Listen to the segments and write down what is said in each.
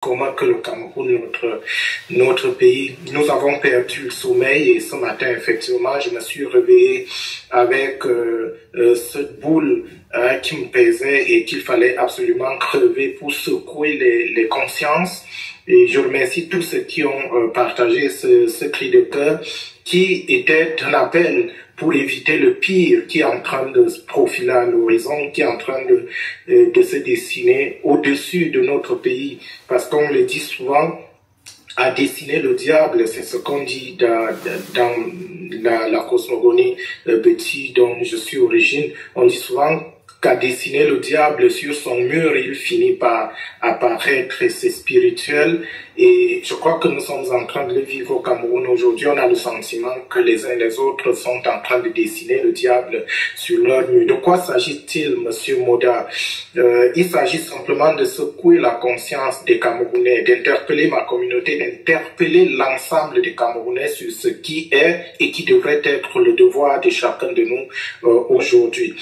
comment que le Cameroun, notre pays, nous avons perdu le sommeil et ce matin, effectivement, je me suis réveillé avec cette boule qui me pesait et qu'il fallait absolument crever pour secouer les consciences. Et je remercie tous ceux qui ont partagé ce cri de cœur qui était un appel pour éviter le pire qui est en train de se profiler à l'horizon, qui est en train de se dessiner au-dessus de notre pays. Parce qu'on le dit souvent, à dessiner le diable, c'est ce qu'on dit dans la cosmogonie Betty dont je suis origine. On dit souvent qu'à dessiner le diable sur son mur, il finit par apparaître, et c'est spirituel. Et je crois que nous sommes en train de le vivre au Cameroun aujourd'hui. On a le sentiment que les uns et les autres sont en train de dessiner le diable sur leur mur. De quoi s'agit-il, Monsieur Moda? Il s'agit simplement de secouer la conscience des Camerounais, d'interpeller ma communauté, d'interpeller l'ensemble des Camerounais sur ce qui est et qui devrait être le devoir de chacun de nous aujourd'hui.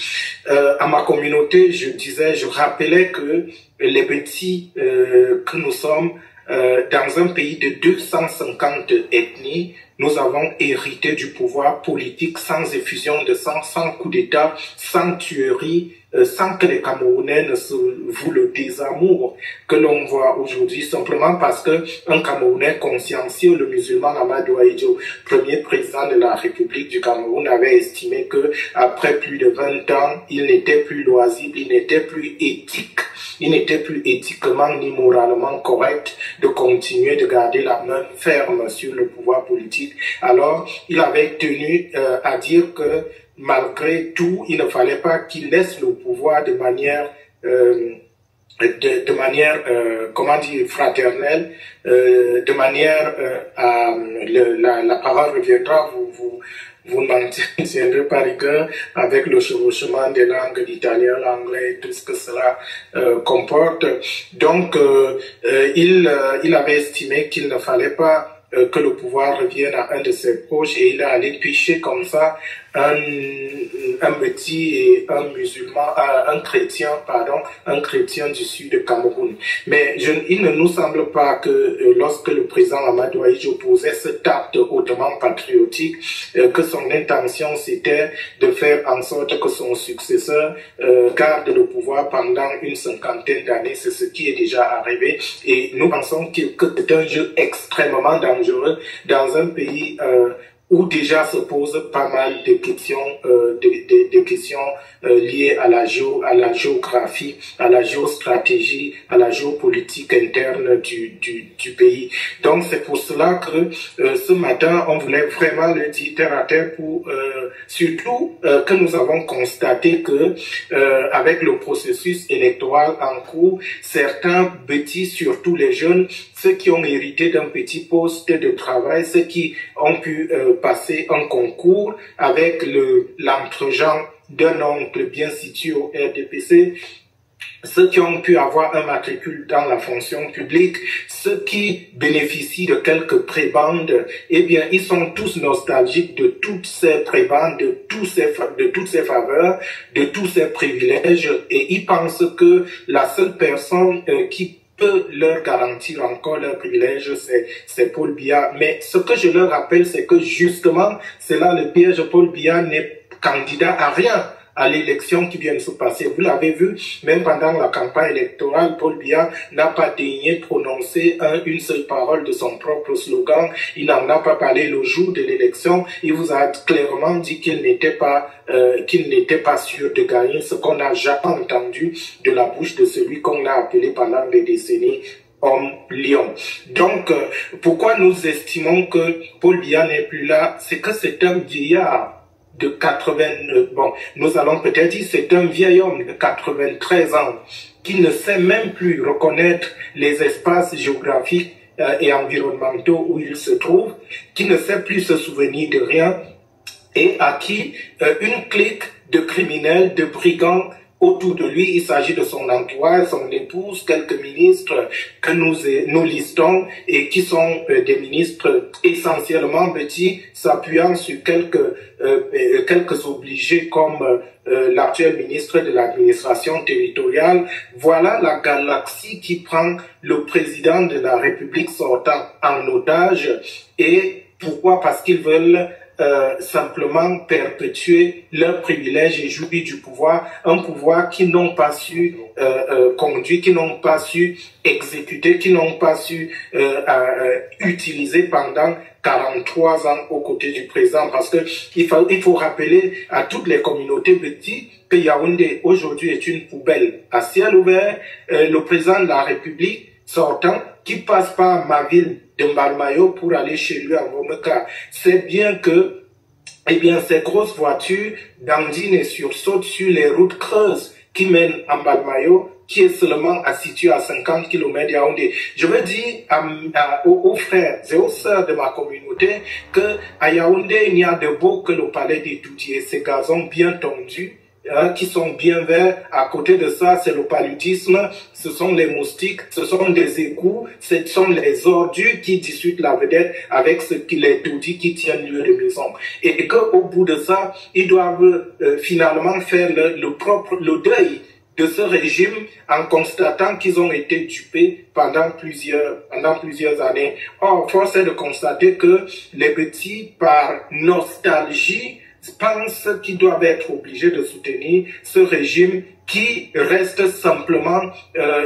À ma communauté, je rappelais que les petits que nous sommes, dans un pays de 250 ethnies, nous avons hérité du pouvoir politique sans effusion de sang, sans coup d'État, sans tuerie, sans que les Camerounais ne se vouent le désamour que l'on voit aujourd'hui, simplement parce que un Camerounais consciencieux, le musulman Amadou Ahidjo, premier président de la République du Cameroun, avait estimé que après plus de 20 ans, il n'était plus loisible, il n'était plus éthique, il n'était plus éthiquement ni moralement correct de continuer de garder la main ferme sur le pouvoir politique. Alors, il avait tenu à dire que malgré tout, il ne fallait pas qu'il laisse le pouvoir de manière comment dire, fraternelle, de manière à la parole reviendra, vous n'en tiendrez pas rigueur avec le chevauchement des langues d'italien, l'anglais et tout ce que cela comporte. Donc, il avait estimé qu'il ne fallait pas que le pouvoir revienne à un de ses proches et il est allé picher comme ça un petit et un musulman, un chrétien du sud de Cameroun. Mais il ne nous semble pas que lorsque le président Amadou Ahidjo posait cet acte hautement patriotique, que son intention c'était de faire en sorte que son successeur garde le pouvoir pendant une cinquantaine d'années. C'est ce qui est déjà arrivé et nous pensons que c'est un jeu extrêmement dangereux dans un pays où déjà se posent pas mal de questions, liées à la géographie, à la géostratégie, à la géopolitique interne du pays. Donc c'est pour cela que ce matin, on voulait vraiment le dire terre à terre pour surtout que nous avons constaté que avec le processus électoral en cours, certains petits, surtout les jeunes, ceux qui ont hérité d'un petit poste de travail, ceux qui ont pu passer un concours avec l'entregent d'un oncle bien situé au RDPC, ceux qui ont pu avoir un matricule dans la fonction publique, ceux qui bénéficient de quelques prébendes, eh bien, ils sont tous nostalgiques de toutes ces prébendes, de toutes ces faveurs, de tous ces privilèges, et ils pensent que la seule personne qui peut leur garantir encore leur privilège, c'est Paul Biya. Mais ce que je leur rappelle, c'est que justement, c'est là le piège. Paul Biya n'est candidat à rien à l'élection qui vient de se passer. Vous l'avez vu, même pendant la campagne électorale, Paul Biya n'a pas daigné prononcer une seule parole de son propre slogan. Il n'en a pas parlé le jour de l'élection. Il vous a clairement dit qu'il n'était pas sûr de gagner, ce qu'on n'a jamais entendu de la bouche de celui qu'on a appelé pendant des décennies homme lion. Donc, pourquoi nous estimons que Paul Biya n'est plus là? C'est que c'est un vieillard de 80, bon, nous allons peut-être dire c'est un vieil homme de 93 ans qui ne sait même plus reconnaître les espaces géographiques et environnementaux où il se trouve, qui ne sait plus se souvenir de rien et à qui une clique de criminels, de brigands autour de lui, il s'agit de son entourage, son épouse, quelques ministres que nous listons et qui sont des ministres essentiellement petits, s'appuyant sur quelques obligés comme l'actuel ministre de l'administration territoriale. Voilà la galaxie qui prend le président de la République sortant en otage. Et pourquoi? Parce qu'ils veulent simplement perpétuer leurs privilèges et jouir du pouvoir, un pouvoir qu'ils n'ont pas su conduire, qu'ils n'ont pas su exécuter, qu'ils n'ont pas su utiliser pendant 43 ans aux côtés du président, parce que il faut rappeler à toutes les communautés petites que Yaoundé aujourd'hui est une poubelle à ciel ouvert. Le président de la République sortant, qui passe par ma ville de Mbalmayo pour aller chez lui à Momeka, c'est bien que, eh bien, ces grosses voitures dandinent et sursautent sur les routes creuses qui mènent à Mbalmayo, qui est seulement situé à 50 km de Yaoundé. Je veux dire aux frères et aux sœurs de ma communauté que à Yaoundé, il n'y a de beau que le palais des Doudiers, ces gazons bien tondus, qui sont bien verts. À côté de ça, c'est le paludisme, ce sont les moustiques, ce sont des égouts, ce sont les ordures qui disputent la vedette avec les taudis qui tiennent lieu de maison. Et qu'au bout de ça, ils doivent finalement faire le deuil de ce régime en constatant qu'ils ont été dupés pendant plusieurs années. Or, force est de constater que les petits, par nostalgie, pensent qu'ils doivent être obligés de soutenir ce régime qui reste simplement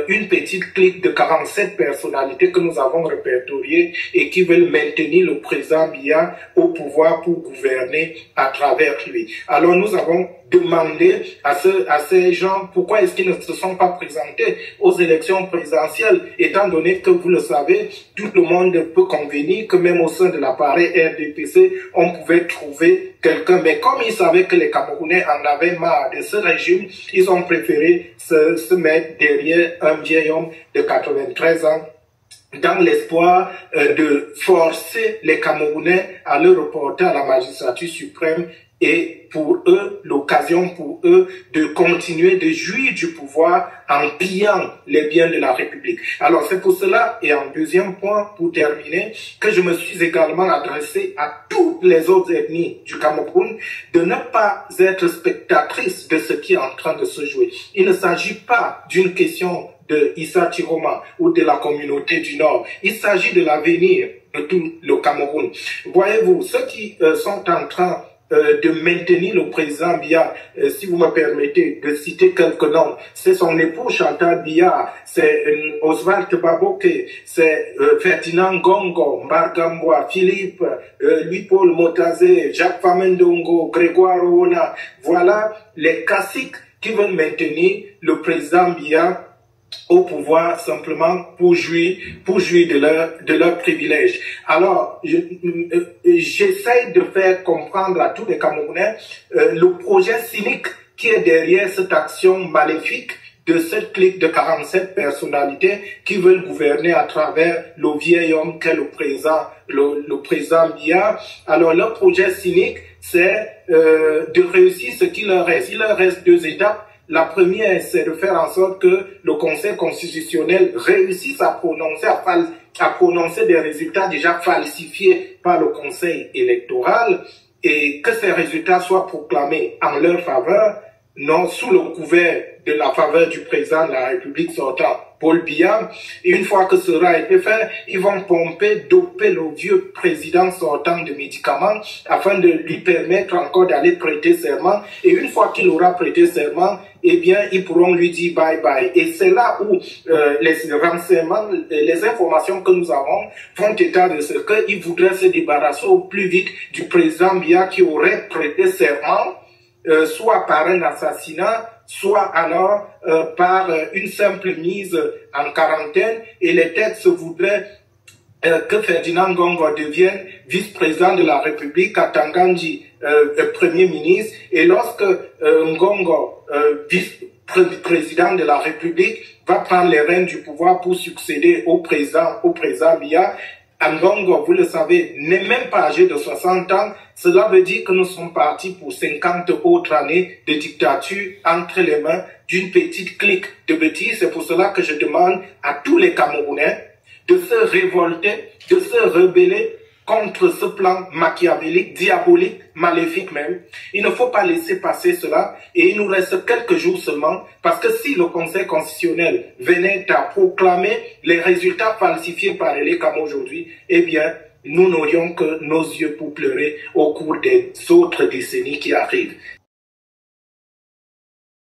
une petite clique de 47 personnalités que nous avons répertoriées et qui veulent maintenir le président Biya au pouvoir pour gouverner à travers lui. Alors nous avons demandé à ces gens pourquoi est-ce qu'ils ne se sont pas présentés aux élections présidentielles, étant donné que vous le savez, tout le monde peut convenir que même au sein de l'appareil RDPC, on pouvait trouver quelqu'un. Mais comme ils savaient que les Camerounais en avaient marre de ce régime, ils ont préféré se mettre derrière un vieil homme de 93 ans dans l'espoir de forcer les Camerounais à le reporter à la magistrature suprême et pour eux, l'occasion pour eux de continuer de jouir du pouvoir en pillant les biens de la République. Alors c'est pour cela, et en deuxième point, pour terminer, que je me suis également adressé à toutes les autres ethnies du Cameroun de ne pas être spectatrices de ce qui est en train de se jouer. Il ne s'agit pas d'une question de Issa Tiroma ou de la communauté du Nord. Il s'agit de l'avenir de tout le Cameroun. Voyez-vous, ceux qui sont en train de maintenir le président Biya, si vous me permettez de citer quelques noms, c'est son époux Chantal Biya, c'est Oswald Baboke, c'est Ferdinand Gongo, Mbargamboa, Philippe, Louis-Paul Motazé, Jacques Famendongo, Grégoire Ouna. Voilà les classiques qui veulent maintenir le président Biya au pouvoir simplement pour jouir de leurs privilèges. Alors, j'essaie de faire comprendre à tous les Camerounais le projet cynique qui est derrière cette action maléfique de cette clique de 47 personnalités qui veulent gouverner à travers le vieil homme qu'est le président Biya. Alors, leur projet cynique, c'est de réussir ce qu'il leur reste. Il leur reste 2 étapes. La première, c'est de faire en sorte que le Conseil constitutionnel réussisse à prononcer des résultats déjà falsifiés par le Conseil électoral et que ces résultats soient proclamés en leur faveur, non sous le couvert de la faveur du président de la République sortant, Paul Biya. Et une fois que cela a été fait, ils vont doper le vieux président sortant de médicaments afin de lui permettre encore d'aller prêter serment. Et une fois qu'il aura prêté serment, eh bien, ils pourront lui dire bye bye. Et c'est là où les renseignements, les informations que nous avons font état de ce qu'ils voudraient se débarrasser au plus vite du président Biya qui aurait prêté serment, soit par un assassinat, soit alors par une simple mise en quarantaine. Et les textes voudraient que Ferdinand Gongo devienne vice-président de la République, Katangandji Premier ministre, et lorsque Ngongo, vice-président de la République, va prendre les rênes du pouvoir pour succéder au président Biya, Ngongo, vous le savez, n'est même pas âgé de 60 ans. Cela veut dire que nous sommes partis pour 50 autres années de dictature entre les mains d'une petite clique de bêtises. C'est pour cela que je demande à tous les Camerounais de se révolter, de se rebeller contre ce plan machiavélique, diabolique, maléfique même. Il ne faut pas laisser passer cela et il nous reste quelques jours seulement parce que si le Conseil constitutionnel venait à proclamer les résultats falsifiés par Aly comme aujourd'hui, eh bien, nous n'aurions que nos yeux pour pleurer au cours des autres décennies qui arrivent.